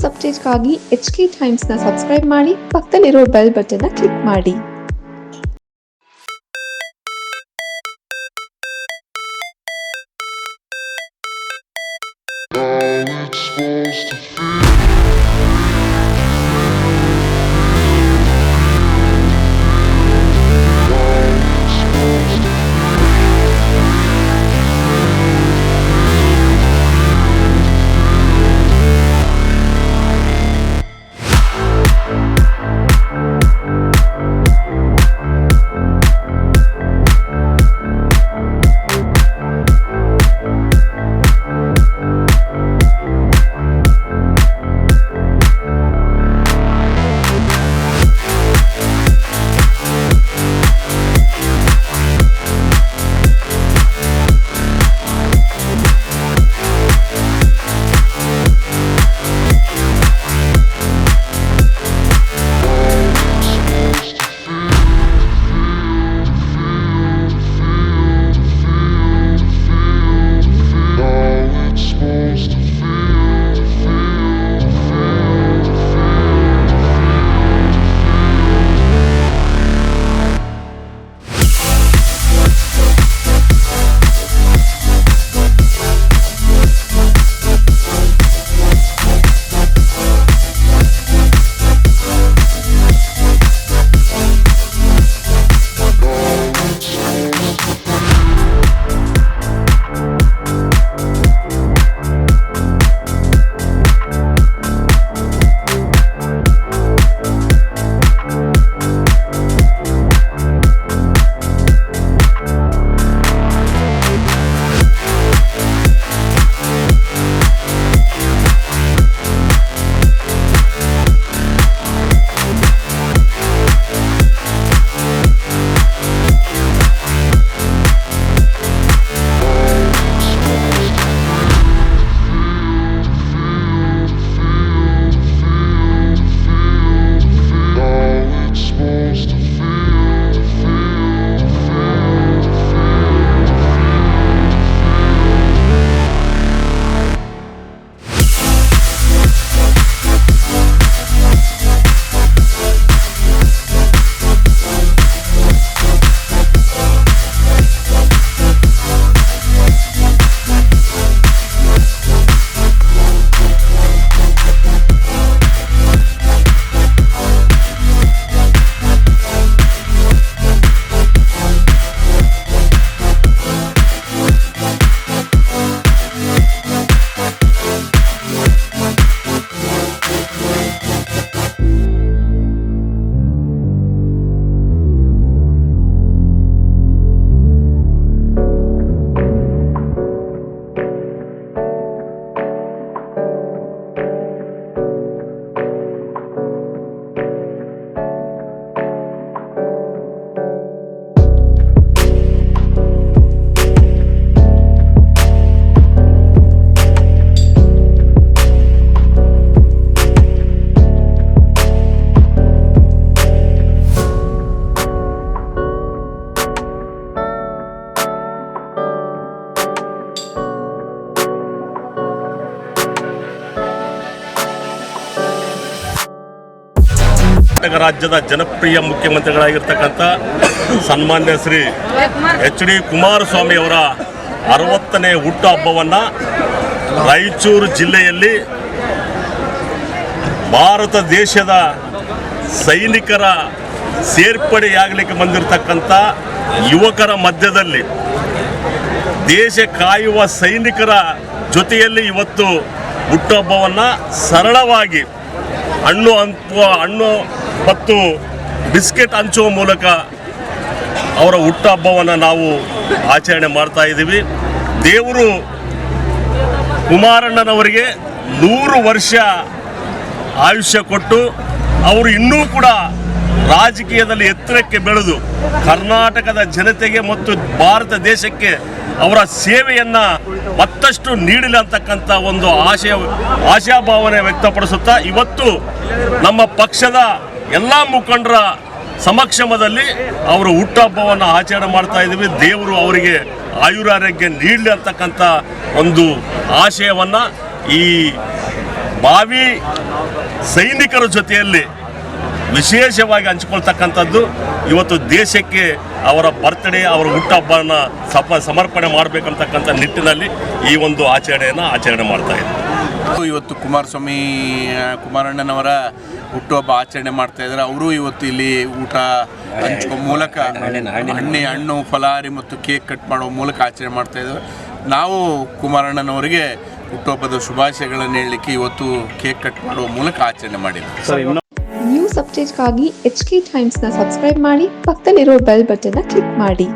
ಅಪ್ಡೇಟ್ಗಾಗಿ HK ಟೈಮ್ಸ್ನ subscribe ಮಾಡಿ, ಪಕ್ಕದಲ್ಲಿರೋ bell ಬಟನ್ನ ಕ್ಲಿಕ್ ಮಾಡಿ. ಕರ್ನಾಟಕ ರಾಜ್ಯದ ಜನಪ್ರಿಯ ಮುಖ್ಯಮಂತ್ರಿಗಳಾಗಿರ್ತಕ್ಕಂಥ ಸನ್ಮಾನ್ಯ ಶ್ರೀ HD ಕುಮಾರಸ್ವಾಮಿ ಅವರ 60ನೇ ಹುಟ್ಟುಹಬ್ಬವನ್ನು ರಾಯಚೂರು ಜಿಲ್ಲೆಯಲ್ಲಿ ಭಾರತ ದೇಶದ ಸೈನಿಕರ ಸೇರ್ಪಡೆಯಾಗಲಿಕ್ಕೆ ಬಂದಿರತಕ್ಕಂಥ ಯುವಕರ ಮಧ್ಯದಲ್ಲಿ ದೇಶ ಕಾಯುವ ಸೈನಿಕರ ಜೊತೆಯಲ್ಲಿ ಇವತ್ತು ಹುಟ್ಟುಹಬ್ಬವನ್ನು ಸರಳವಾಗಿ ಹಣ್ಣು ಮತ್ತು ಬಿಸ್ಕೆಟ್ ಹಂಚುವ ಮೂಲಕ ಅವರ ಹುಟ್ಟುಹಬ್ಬವನ್ನು ನಾವು ಆಚರಣೆ ಮಾಡ್ತಾ ಇದ್ದೀವಿ. ದೇವರು ಕುಮಾರಣ್ಣನವರಿಗೆ 100 ವರ್ಷ ಆಯುಷ್ಯ ಕೊಟ್ಟು ಅವರು ಇನ್ನೂ ಕೂಡ ರಾಜಕೀಯದಲ್ಲಿ ಎತ್ತರಕ್ಕೆ ಬೆಳೆದು ಕರ್ನಾಟಕದ ಜನತೆಗೆ ಮತ್ತು ಭಾರತ ದೇಶಕ್ಕೆ ಅವರ ಸೇವೆಯನ್ನು ಮತ್ತಷ್ಟು ನೀಡಲಿ ಅಂತಕ್ಕಂಥ ಒಂದು ಆಶಾಭಾವನೆ ವ್ಯಕ್ತಪಡಿಸುತ್ತಾ ಇವತ್ತು ನಮ್ಮ ಪಕ್ಷದ ಎಲ್ಲ ಮುಖಂಡರ ಸಮಕ್ಷಮದಲ್ಲಿ ಅವರ ಹುಟ್ಟುಹಬ್ಬವನ್ನು ಆಚರಣೆ ಮಾಡ್ತಾ ಇದ್ದೀವಿ. ದೇವರು ಅವರಿಗೆ ಆಯುರಾರೋಗ್ಯ ನೀಡಲಿ ಅಂತಕ್ಕಂಥ ಒಂದು ಆಶಯವನ್ನು ಈ ಭಾವಿ ಸೈನಿಕರ ಜೊತೆಯಲ್ಲಿ ವಿಶೇಷವಾಗಿ ಹಂಚಿಕೊಳ್ತಕ್ಕಂಥದ್ದು ಇವತ್ತು ದೇಶಕ್ಕೆ ಅವರ ಬರ್ತ್ಡೇ ಅವರ ಹುಟ್ಟುಹಬ್ಬನ ಸಮರ್ಪಣೆ ಮಾಡಬೇಕಂತಕ್ಕಂಥ ನಿಟ್ಟಿನಲ್ಲಿ ಈ ಒಂದು ಆಚರಣೆ ಮಾಡ್ತಾ ಇದ್ದಾರೆ. ಇವತ್ತು ಕುಮಾರಣ್ಣನವರ ಹುಟ್ಟುಹಬ್ಬ ಆಚರಣೆ ಮಾಡ್ತಾ ಇದ್ದಾರೆ. ಅವರು ಇವತ್ತು ಇಲ್ಲಿ ಊಟ ಹಂಚುವ ಮೂಲಕ ಹಣ್ಣು ಫಲಾರಿ ಮತ್ತು ಕೇಕ್ ಕಟ್ ಮಾಡೋ ಮೂಲಕ ಆಚರಣೆ ಮಾಡ್ತಾ ಇದ್ದಾರೆ. ನಾವು ಕುಮಾರಣ್ಣನವರಿಗೆ ಹುಟ್ಟುಹಬ್ಬದ ಶುಭಾಶಯಗಳನ್ನು ಹೇಳಲಿಕ್ಕೆ ಇವತ್ತು ಕೇಕ್ ಕಟ್ ಮಾಡುವ ಮೂಲಕ ಆಚರಣೆ ಮಾಡಿದ್ದೀವಿ. ನ್ಯೂಸ್ ಅಪ್ಡೇಟ್ಗಾಗಿ HK ಟೈಮ್ಸ್ನ ಸಬ್ಸ್ಕ್ರೈಬ್ ಮಾಡಿ, ಪಕ್ಕದಲ್ಲಿರೋ ಬೆಲ್ ಬಟನ್ನ ಕ್ಲಿಕ್ ಮಾಡಿ.